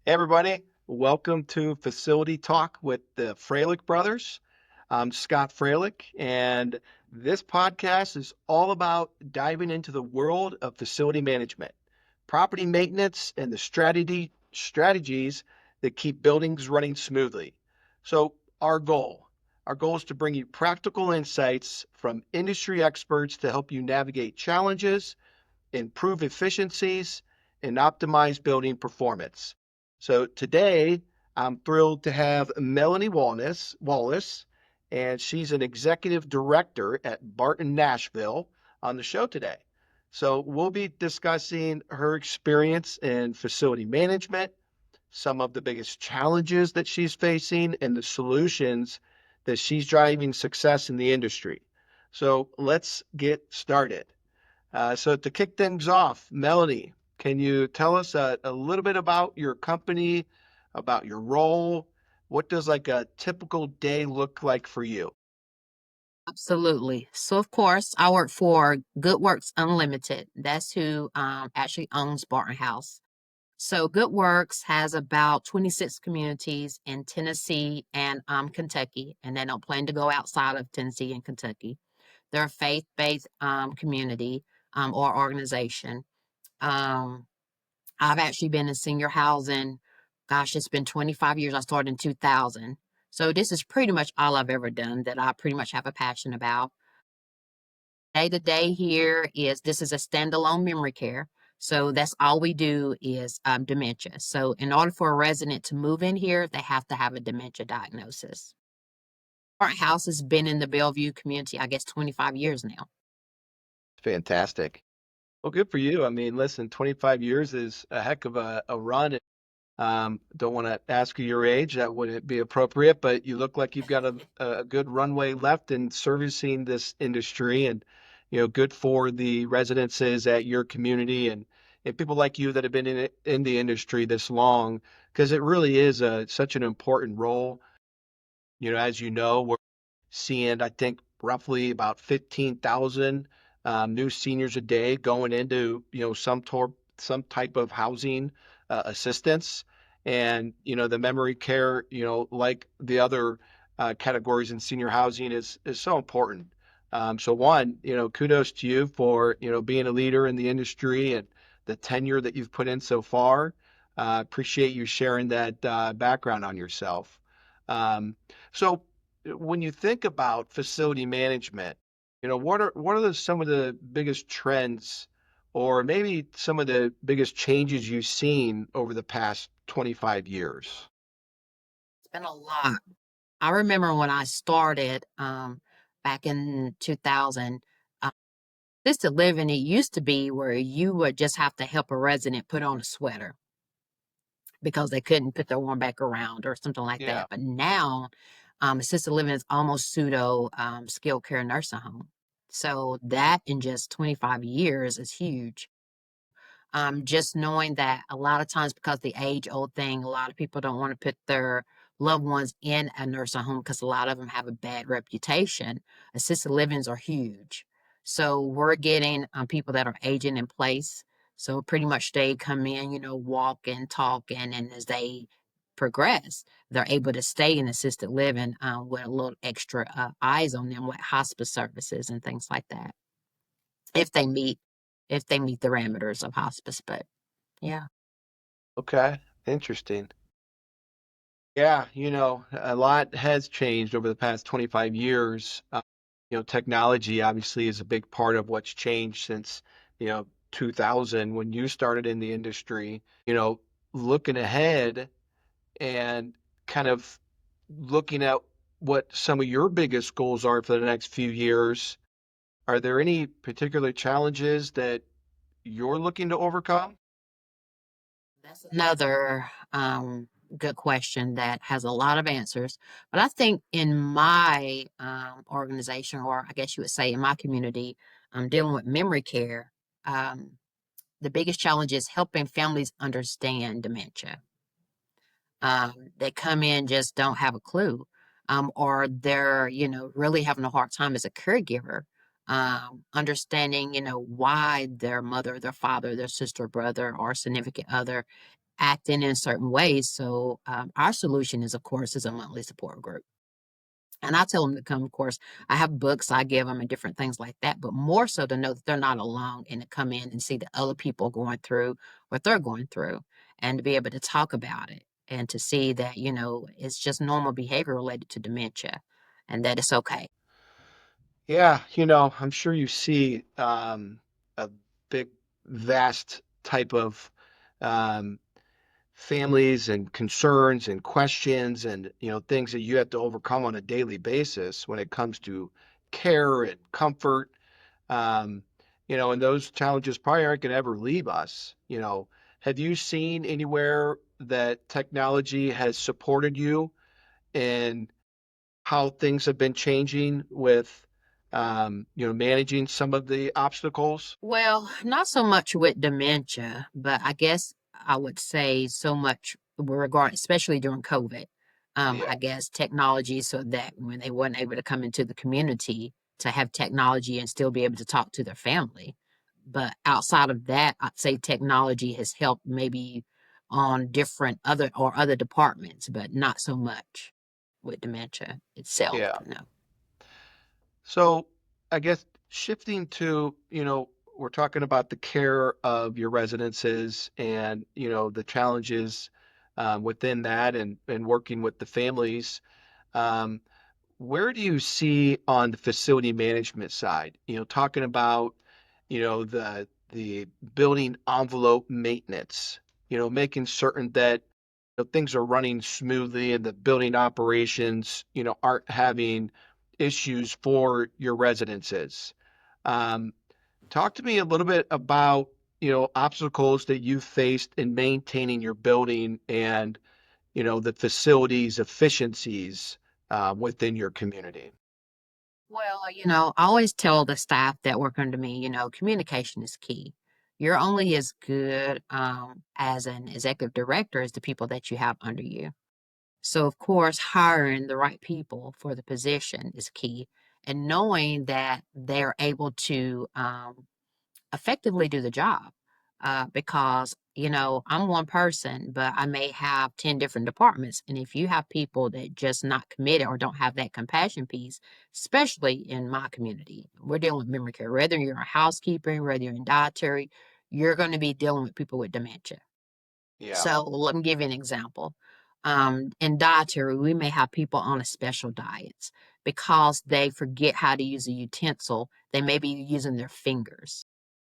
Hey everybody, welcome to Facility Talk with the Froelich brothers. I'm Scott Froelich, and this podcast is all about diving into the world of facility management, property maintenance, and the strategies that keep buildings running smoothly. So our goal is to bring you practical insights from industry experts to help you navigate challenges, improve efficiencies, and optimize building performance. So today, I'm thrilled to have Melanie Wallace, and she's an executive director at Barton Nashville on the show today. So we'll be discussing her experience in facility management, some of the biggest challenges that she's facing, and the solutions that she's driving success in the industry. So let's get started. So to kick things off, Melanie, can you tell us a little bit about your company, about your role? What does like a typical day look like for you? Absolutely. So, of course, I work for Good Works Unlimited. That's who actually owns Barton House. So, Good Works has about 26 communities in Tennessee and Kentucky, and they don't plan to go outside of Tennessee and Kentucky. They're a faith based community or organization. Um, I've actually been in senior housing. Gosh, it's been 25 years. I started in 2000. So, this is pretty much all I've ever done that I pretty much have a passion about. Day to day here is this is a standalone memory care. So that's all we do is dementia. So in order for a resident to move in here, they have to have a dementia diagnosis. Our house has been in the Bellevue community, I guess, 25 years now. Fantastic. Well, good for you. I mean, listen, 25 years is a heck of a run. Don't want to ask you your age. That wouldn't be appropriate, but you look like you've got a good runway left in servicing this industry and, good for the residences at your community and people like you that have been in the industry this long, because it really is such an important role. As you know, we're seeing, I think, roughly about 15,000 new seniors a day going into, some type of housing assistance. And, the memory care, like the other categories in senior housing is so important. So one, kudos to you for, being a leader in the industry and the tenure that you've put in so far. Appreciate you sharing that background on yourself. So when you think about facility management, what are some of the biggest trends or maybe some of the biggest changes you've seen over the past 25 years? It's been a lot. I remember when I started back in 2000, uh, assisted living, it used to be where you would just have to help a resident put on a sweater because they couldn't put their arm back around or something like Yeah. that. But now, assisted living is almost pseudo skilled care nursing home. So that in just 25 years is huge. Just knowing that a lot of times because the age old thing, a lot of people don't want to put their loved ones in a nursing home because a lot of them have a bad reputation. Assisted livings are huge. So we're getting people that are aging in place. So pretty much they come in, walking, talking, and as they progress, they're able to stay in assisted living with a little extra eyes on them, with hospice services and things like that if they meet if they meet the parameters of hospice. But yeah, Okay. Interesting. Yeah, a lot has changed over the past 25 years. Technology obviously is a big part of what's changed since, 2000 when you started in the industry. Looking ahead and kind of looking at what some of your biggest goals are for the next few years, are there any particular challenges that you're looking to overcome? that's another good question that has a lot of answers. But I think in my organization, or I guess you would say in my community, dealing with memory care, um, the biggest challenge is helping families understand dementia. They come in just don't have a clue, or they're really having a hard time as a caregiver, understanding why their mother, their father, their sister, brother, or significant other acting in certain ways. So our solution is, of course, is a monthly support group. And I tell them to come, of course. I have books I give them and different things like that, but more so to know that they're not alone and to come in and see the other people going through what they're going through and to be able to talk about it and to see that, it's just normal behavior related to dementia and that it's okay. Yeah, I'm sure you see a big, vast type of um, families and concerns and questions and things that you have to overcome on a daily basis when it comes to care and comfort. Um, and those challenges probably aren't going to ever leave us. Have you seen anywhere that technology has supported you in how things have been changing with, managing some of the obstacles? Well, not so much with dementia, but I guess I would say so much with regard, especially during COVID. Yeah, I guess technology, so that when they weren't able to come into the community to have technology and still be able to talk to their family. But outside of that, I'd say technology has helped maybe on different other departments, but not so much with dementia itself. yeah. No. So I guess shifting to, we're talking about the care of your residences and, the challenges within that and working with the families. Um, where do you see on the facility management side, talking about, the building envelope maintenance, making certain that things are running smoothly and the building operations, aren't having issues for your residences. Um, talk to me a little bit about, obstacles that you faced in maintaining your building and, the facilities efficiencies within your community. Well, I always tell the staff that work under me, communication is key. You're only as good as an executive director as the people that you have under you. So, of course, hiring the right people for the position is key, and knowing that they're able to effectively do the job. Because, I'm one person, but I may have 10 different departments. And if you have people that just not committed or don't have that compassion piece, especially in my community, we're dealing with memory care, whether you're a housekeeper, whether you're in dietary, you're going to be dealing with people with dementia. Yeah, So let me give you an example. In dietary, we may have people on a special diets because they forget how to use a utensil. They may be using their fingers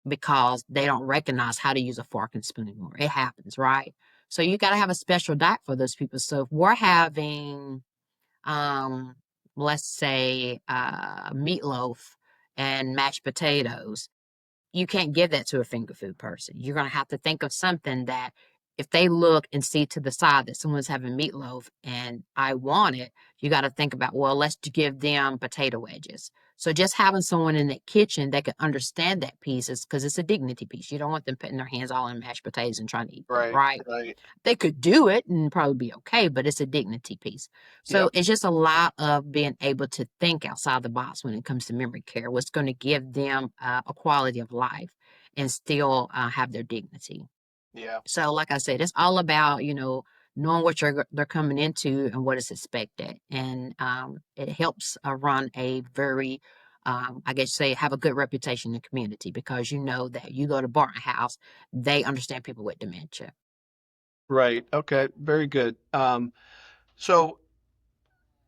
because they don't recognize how to use a fork and spoon anymore. It happens, right? So you got to have a special diet for those people. So if we're having, um, let's say, meatloaf and mashed potatoes, you can't give that to a finger food person. You're going to have to think of something that if they look and see to the side that someone's having meatloaf and I want it, you got to think about, well, let's give them potato wedges. So just having someone in that kitchen that can understand that piece is because it's a dignity piece. You don't want them putting their hands all in mashed potatoes and trying to eat them, right, right? right. They could do it and probably be okay, but it's a dignity piece. So Yep, it's just a lot of being able to think outside the box when it comes to memory care. What's going to give them a quality of life and still have their dignity. yeah. So, like I said, it's all about knowing what they're coming into and what is expected, and it helps run a very I guess say have a good reputation in the community because you know that you go to Barton House, they understand people with dementia. Right. Okay. Very good. So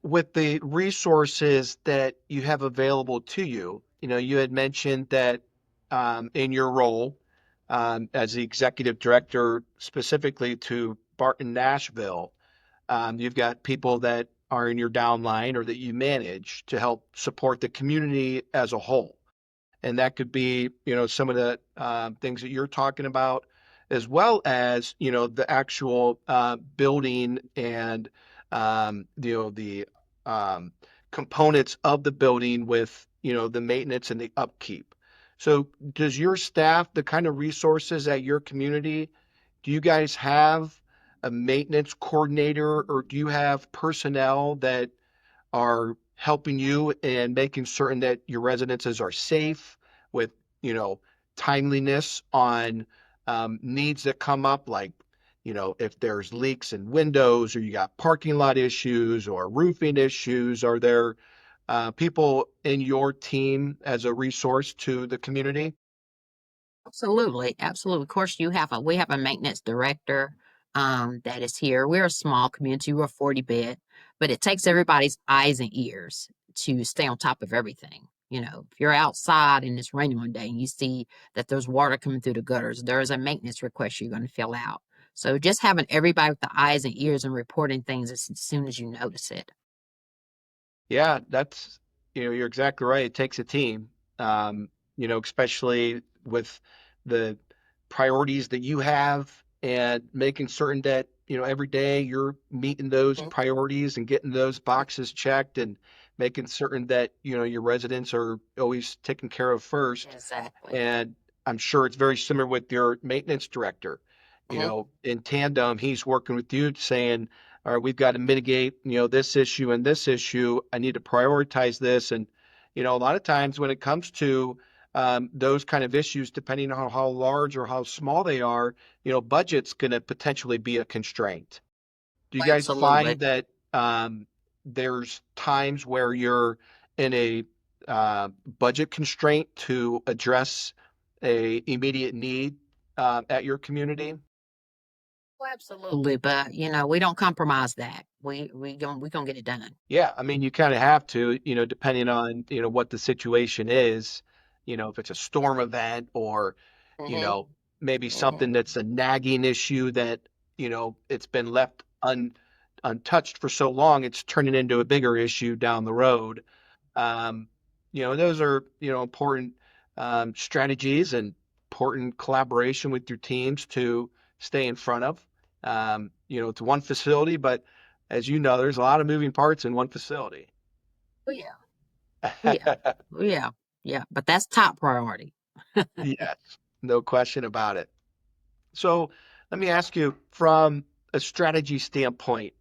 with the resources that you have available to you, you had mentioned that in your role as the executive director, specifically to Barton Nashville, you've got people that are in your downline or that you manage to help support the community as a whole. And that could be, some of the things that you're talking about, as well as, the actual building and, the um, components of the building with, the maintenance and the upkeep. So does your staff, the kind of resources at your community, do you guys have a maintenance coordinator or do you have personnel that are helping you and making certain that your residences are safe with, you know, timeliness on needs that come up like if there's leaks in windows or you got parking lot issues or roofing issues, are there people in your team as a resource to the community? Absolutely, absolutely. Of course, we have a maintenance director that is here. We're a small community. We're a 40 bed, but it takes everybody's eyes and ears to stay on top of everything. If you're outside and it's raining one day and you see that there's water coming through the gutters, there's a maintenance request you're going to fill out. So just having everybody with the eyes and ears and reporting things as soon as you notice it. Yeah, you're exactly right. It takes a team, especially with the priorities that you have and making certain that, every day you're meeting those Mhm. priorities and getting those boxes checked and making certain that, your residents are always taken care of first. Exactly. And I'm sure it's very similar with your maintenance director. Mhm. In tandem, he's working with you saying, all right, we've got to mitigate, this issue and this issue. I need to prioritize this. And, a lot of times when it comes to those kind of issues, depending on how large or how small they are, budget's going to potentially be a constraint. Do you guys Absolutely. find that there's times where you're in a budget constraint to address a immediate need at your community? Oh, absolutely. But we don't compromise that. We gonna get it done. Yeah, I mean, you kind of have to, depending on, what the situation is, if it's a storm event or, you Hmm. know, maybe Hmm. something that's a nagging issue that, it's been left untouched for so long, it's turning into a bigger issue down the road. Um, those are, important strategies and important collaboration with your teams to stay in front of. It's one facility, but as you know, there's a lot of moving parts in one facility. Oh yeah. Oh yeah. Oh yeah. Yeah. But that's top priority. Yes, no question about it. So let me ask you from a strategy standpoint,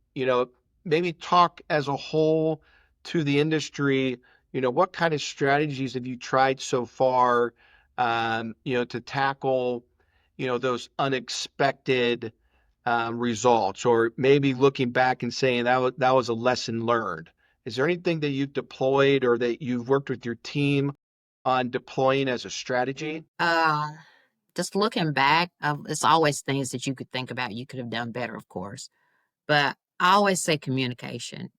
maybe talk as a whole to the industry, what kind of strategies have you tried so far, to tackle, those unexpected results, or maybe looking back and saying that was a lesson learned. Is there anything that you've deployed or that you've worked with your team on deploying as a strategy? Uh, just looking back, it's always things that you could think about. You could have done better, of course. But I always say communication.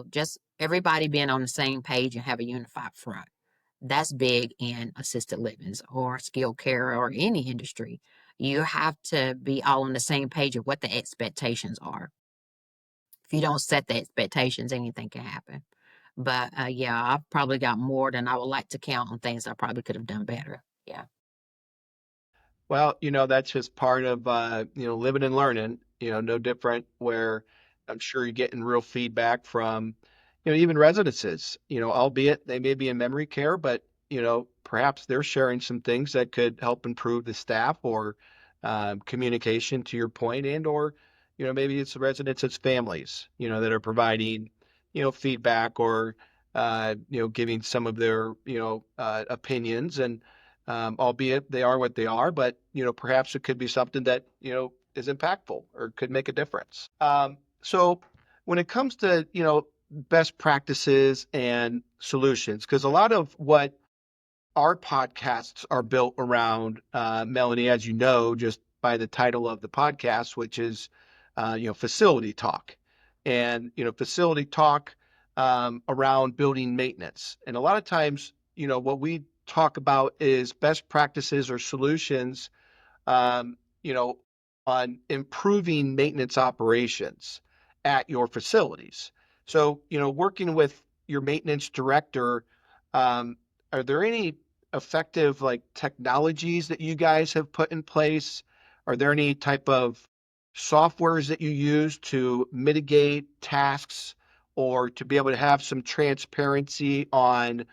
Just everybody being on the same page and have a unified front. That's big in assisted livings or skilled care or any industry. You have to be all on the same page of what the expectations are. If you don't set the expectations, anything can happen. But yeah, I've probably got more than I would like to count on things I probably could have done better. Yeah. Well, that's just part of living and learning, no different where I'm sure you're getting real feedback from, even residences, albeit they may be in memory care, but perhaps they're sharing some things that could help improve the staff or communication to your point, and or maybe it's the residents, it's families, that are providing feedback or giving some of their opinions, and albeit they are what they are, but perhaps it could be something that is impactful or could make a difference. So when it comes to best practices and solutions, because a lot of what our podcasts are built around, Melanie, as you know, just by the title of the podcast, which is facility talk, and facility talk around building maintenance, and a lot of times what we talk about is best practices or solutions, um, you know, on improving maintenance operations at your facilities. So, working with your maintenance director, um, are there any effective like technologies that you guys have put in place? Are there any type of softwares that you use to mitigate tasks or to be able to have some transparency on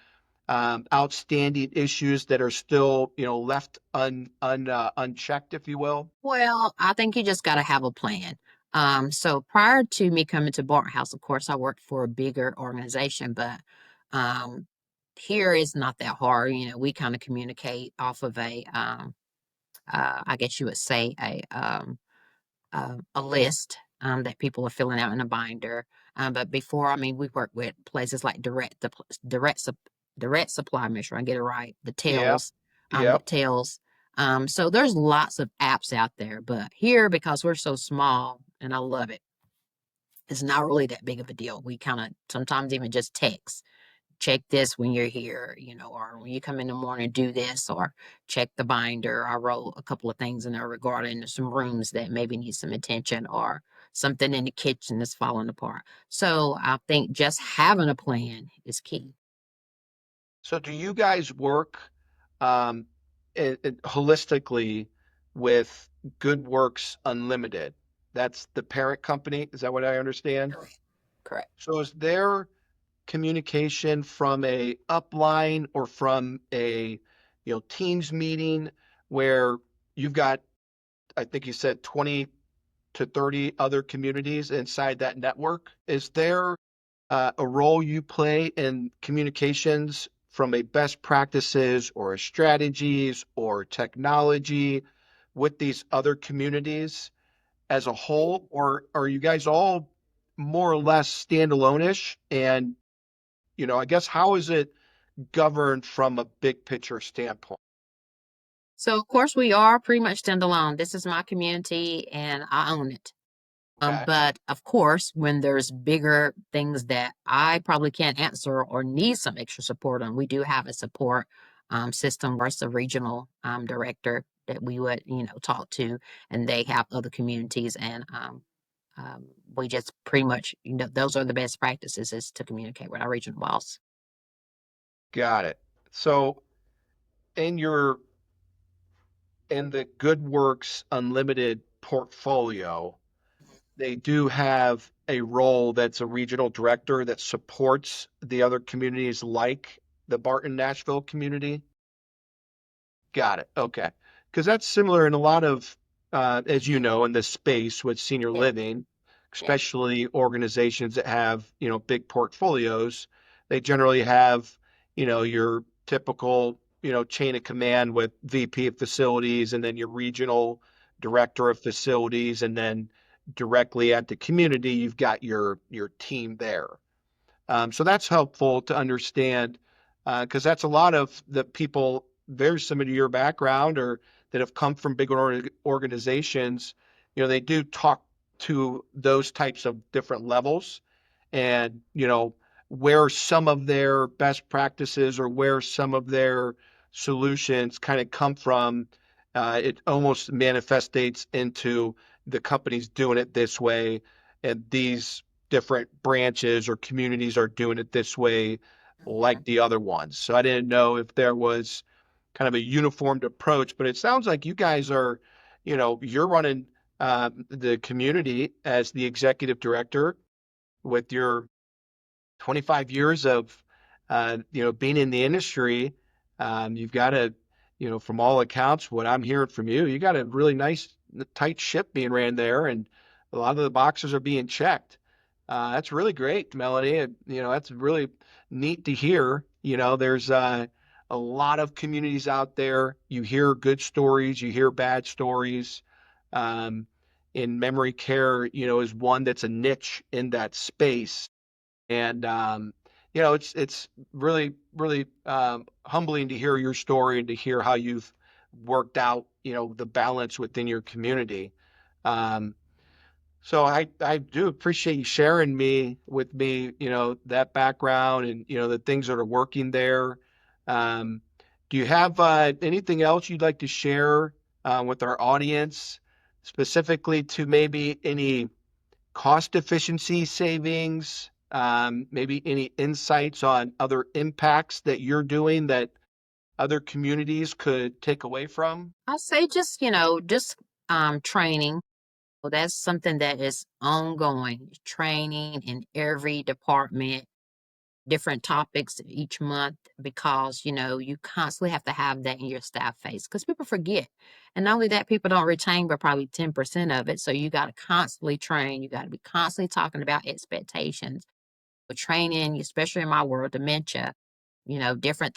outstanding issues that are still, left unchecked, if you will? Well, I think you just got to have a plan. So prior to me coming to Barton House, of course, I worked for a bigger organization, but um, here is not that hard. We kind of communicate off of I guess you would say, a list that people are filling out in a binder. But before, I mean, we work with places like direct supply measure. I get it right. Yeah. The Yep. tails. So there's lots of apps out there, but here because we're so small, and I love it, it's not really that big of a deal. We kind of sometimes even just text, check this when you're here, or when you come in the morning, do this, or check the binder. I wrote a couple of things in there regarding some rooms that maybe need some attention or something in the kitchen that's falling apart. So I think just having a plan is key. So do you guys work um, holistically with Good Works Unlimited? That's the parent company. Is that what I understand? Correct. Correct. So is there communication from a upline or from a Teams meeting where you've got, I think you said 20 to 30 other communities inside that network? Is there a role you play in communications from a best practices or strategies or technology with these other communities as a whole, or are you guys all more or less standalone-ish? And, I guess how is it governed from a big picture standpoint? So of course we are pretty much standalone. This is my community and I own it. Okay. But of course, when there's bigger things that I probably can't answer or need some extra support on, we do have a support system where it's a regional director that we would, talk to, and they have other communities, and we just pretty much, those are the best practices is to communicate with our regional boss. Got it. So in your in the Good Works Unlimited portfolio, they do have a role that's a regional director that supports the other communities like the Barton Nashville community. Got it. Okay. Because that's similar in a lot of, as you know, in this space with senior Yeah, living, yeah. especially organizations that have, big portfolios, they generally have, your typical, chain of command with VP of facilities and then your regional director of facilities. And then directly at the community, you've got your team there. So that's helpful to understand because that's a lot of the people very similar to your background or that have come from big organizations. They do talk to those types of different levels and, where some of their best practices or where some of their solutions kind of come from. It almost manifestates into the companies doing it this way and these different branches or communities are doing it this way like Mhm. the other ones. So I didn't know if there was kind of a uniformed approach, but it sounds like you guys are, you're running the community as the executive director with your 25 years of being in the industry. You've got a, from all accounts, what I'm hearing from you, you got a really nice tight ship being ran there, and a lot of the boxes are being checked. That's really great, Melanie. That's really neat to hear. There's a lot of communities out there. You hear good stories, you hear bad stories. Um, in memory care, is one that's a niche in that space. And it's really really humbling to hear your story and to hear how you've worked out the balance within your community. Um, so I do appreciate you sharing with me that background and the things that are working there. Um, do you have anything else you'd like to share with our audience, specifically to maybe any cost efficiency savings, maybe any insights on other impacts that you're doing that other communities could take away from? I say just, just training. Well, that's something that is ongoing, training in every department, different topics each month, because, you constantly have to have that in your staff face because people forget. And not only that, people don't retain but probably 10% of it. So you got to constantly train. You got to be constantly talking about expectations. With training, especially in my world, dementia, different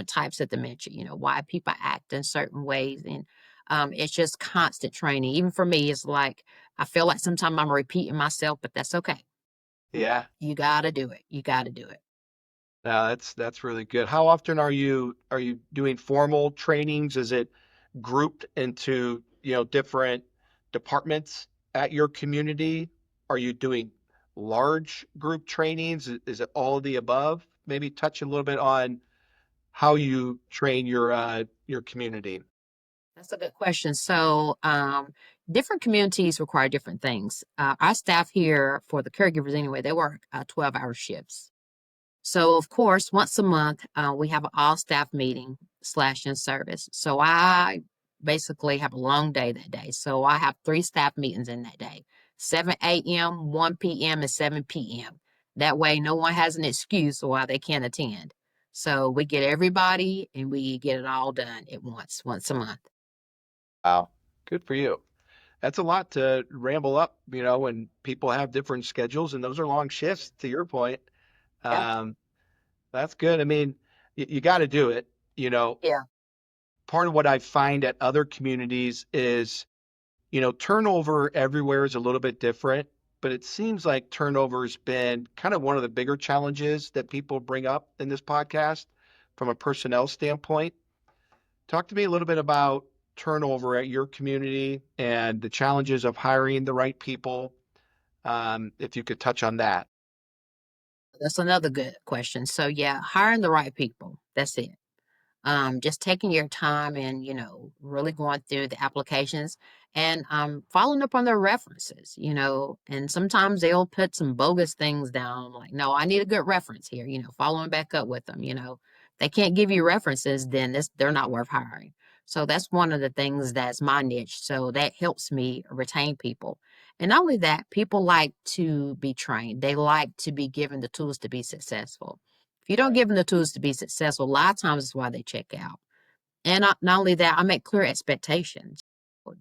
types of dementia, why people act in certain ways. And It's just constant training. Even for me, it's like I feel like sometimes I'm repeating myself, but that's okay. Yeah. You got to do it. You got to do it. No, that's really good. How often are you doing formal trainings? Is it grouped into, different departments at your community? Are you doing large group trainings? Is it all of the above? Maybe touch a little bit on how you train your community. That's a good question. So, different communities require different things. Our staff here for the caregivers, anyway, they work 12-hour shifts. So, of course, once a month, we have an all staff meeting slash in service. So, I basically have a long day that day. So, I have three staff meetings in that day: 7 a.m., 1 p.m., and 7 p.m. That way, no one has an excuse why they can't attend. So, we get everybody and we get it all done at once a month. Wow. Good for you. That's a lot to ramble up, when people have different schedules and those are long shifts, to your point. Yeah. Um, that's good. I mean, you got to do it. You know, Yeah. Part of what I find at other communities is, turnover everywhere is a little bit different, but it seems like turnover has been kind of one of the bigger challenges that people bring up in this podcast from a personnel standpoint. Talk to me a little bit about turnover at your community and the challenges of hiring the right people, if you could touch on that. That's another good question. So, yeah, hiring the right people. That's it. Just taking your time and, really going through the applications and following up on their references, and sometimes they'll put some bogus things down like, no, I need a good reference here, following back up with them, they can't give you references, then they're not worth hiring. So that's one of the things that's my niche. So that helps me retain people. And not only that, people like to be trained. They like to be given the tools to be successful. If you don't Right. give them the tools to be successful, a lot of times is why they check out. And not only that, I make clear expectations.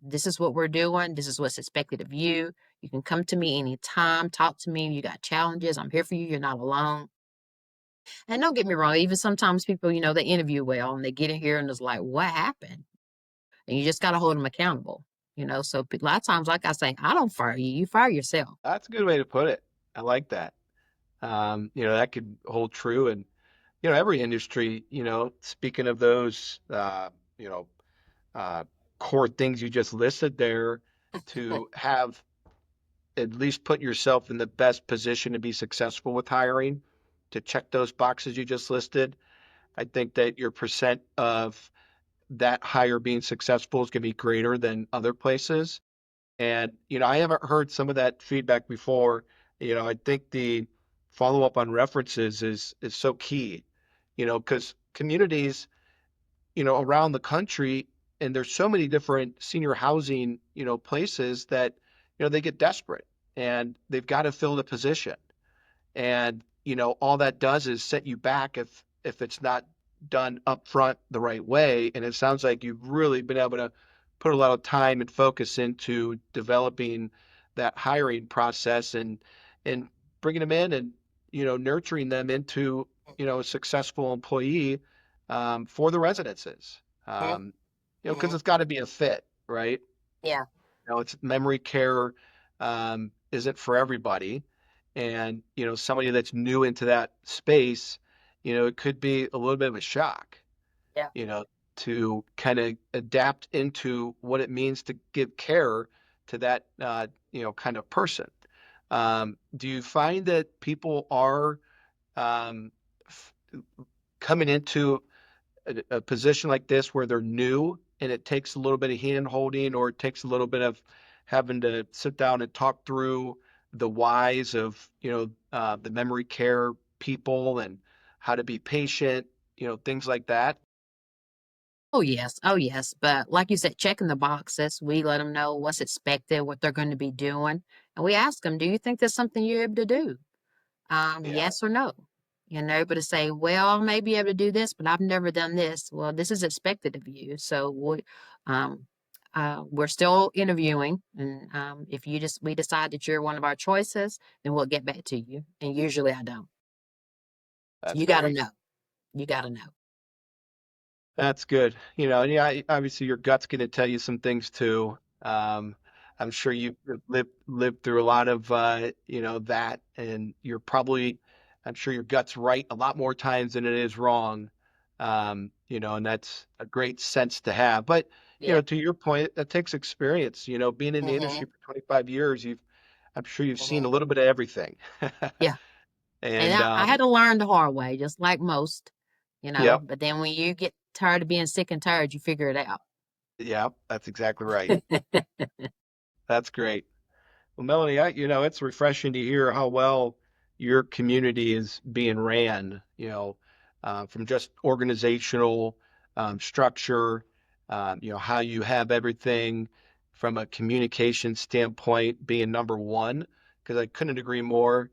This is what we're doing. This is what's expected of you. You can come to me anytime, talk to me. You got challenges. I'm here for you. You're not alone. And don't get me wrong, even sometimes people, they interview well and they get in here and it's like, what happened? And you just got to hold them accountable. So a lot of times, like I say, I don't fire you. You fire yourself. That's a good way to put it. I like that. That could hold true in, every industry, speaking of those, you know, uh, core things you just listed there to have at least put yourself in the best position to be successful with hiring, to check those boxes you just listed. I think that your percent of that hire being successful is going to be greater than other places. And, I haven't heard some of that feedback before. I think the follow up on references is so key, because communities, around the country, and there's so many different senior housing, places that, they get desperate and they've got to fill the position. And, all that does is set you back if it's not done up front the right way. And it sounds like you've really been able to put a lot of time and focus into developing that hiring process and bringing them in and, nurturing them into, a successful employee, for the residences. Mhm, Because mhm. it's got to be a fit, right? Yeah. It's memory care, isn't for everybody. And, somebody that's new into that space, it could be a little bit of a shock, Yeah. you know, to kind of adapt into what it means to give care to that, kind of person. Do you find that people are, um, f- coming into a position like this where they're new and it takes a little bit of hand holding or it takes a little bit of having to sit down and talk through the whys of, the memory care people and how to be patient, things like that? Oh, yes. Oh, yes. But like you said, checking the boxes, we let them know what's expected, what they're going to be doing. And we ask them, do you think that's something you're able to do? Yeah, Yes or no? And they're able to say, well, I may be able to do this, but I've never done this. Well, this is expected of you. So um, we're still interviewing. And if we decide that you're one of our choices, then we'll get back to you. And usually I don't. So that's you got to great. know. You got to know. That's good. And yeah, obviously your gut's going to tell you some things too. Um, I'm sure you've lived through a lot of that, and I'm sure your gut's right a lot more times than it is wrong. And that's a great sense to have. But Yeah. to your point, that takes experience. Being in the Hmm. industry for 25 years, I'm sure you've seen a Hmm. little bit of everything. Yeah. And And I had to learn the hard way, just like most, yep, but then when you get tired of being sick and tired, you figure it out. yep, that's exactly right. That's great. Well, Melanie, it's refreshing to hear how well your community is being ran, from just organizational structure, how you have everything from a communication standpoint being number one, because I couldn't agree more.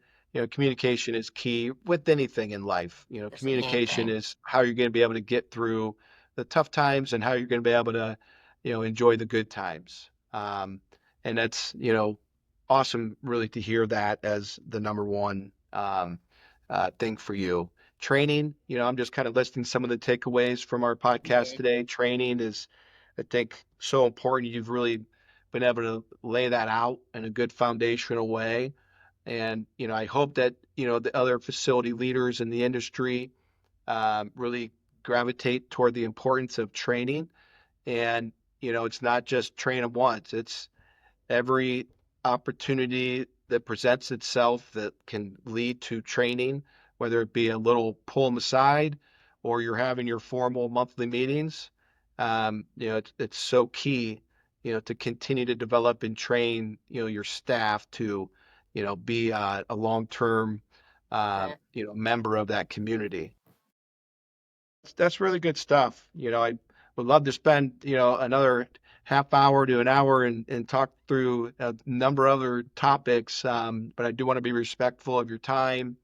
Communication is key with anything in life. Just Communication anything. is how you're going to be able to get through the tough times and how you're going to be able to, enjoy the good times. And that's, awesome, really, to hear that as the number one thing for you. Training, I'm just kind of listing some of the takeaways from our podcast Hmm. today. Training is, I think, so important. You've really been able to lay that out in a good foundational way. And, I hope that, the other facility leaders in the industry really gravitate toward the importance of training. And, it's not just train them once, it's every opportunity that presents itself that can lead to training, whether it be a little pull them aside or you're having your formal monthly meetings. It's so key, to continue to develop and train, your staff to, be a long-term, member of that community. That's really good stuff. I would love to spend, another half hour to an hour and talk through a number of other topics. But I do want to be respectful of your time.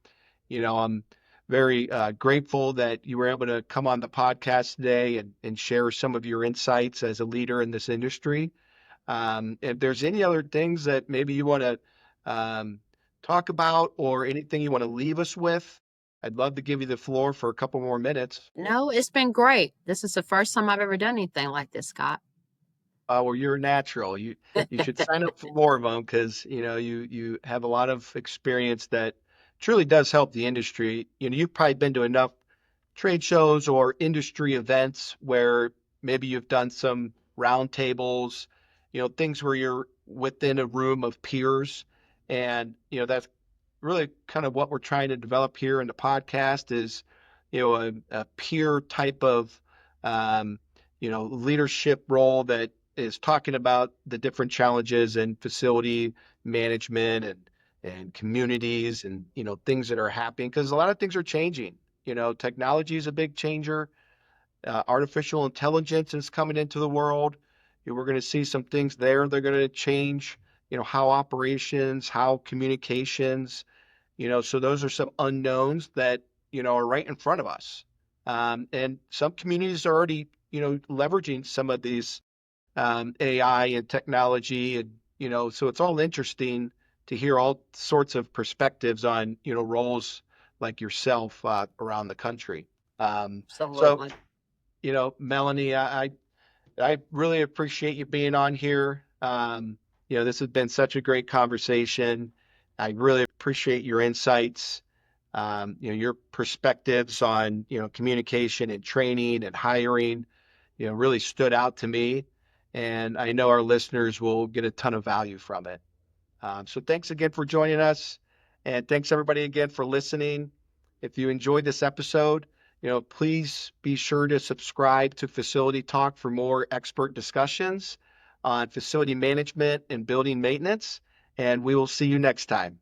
I'm very grateful that you were able to come on the podcast today and share some of your insights as a leader in this industry. If there's any other things that maybe you want to um, talk about or anything you want to leave us with, I'd love to give you the floor for a couple more minutes. No, it's been great. This is the first time I've ever done anything like this, Scott. Well, you're a natural. You should sign up for more of them because you have a lot of experience that truly does help the industry. You've probably been to enough trade shows or industry events where maybe you've done some roundtables, things where you're within a room of peers, and that's really kind of what we're trying to develop here in the podcast is, a peer type of, um, leadership role that is talking about the different challenges in facility management and communities and, things that are happening because a lot of things are changing. Technology is a big changer. Artificial intelligence is coming into the world. We're going to see some things there. They're going to change, how operations, how communications, so those are some unknowns that, are right in front of us. And some communities are already, leveraging some of these AI and technology. And, so it's all interesting to hear all sorts of perspectives on, roles like yourself around the country. So, Absolutely. Melanie, I really appreciate you being on here. This has been such a great conversation. I really appreciate your insights, your perspectives on, communication and training and hiring, really stood out to me. And I know our listeners will get a ton of value from it. So thanks again for joining us. And thanks everybody again for listening. If you enjoyed this episode, please be sure to subscribe to Facility Talk for more expert discussions on facility management and building maintenance. And we will see you next time.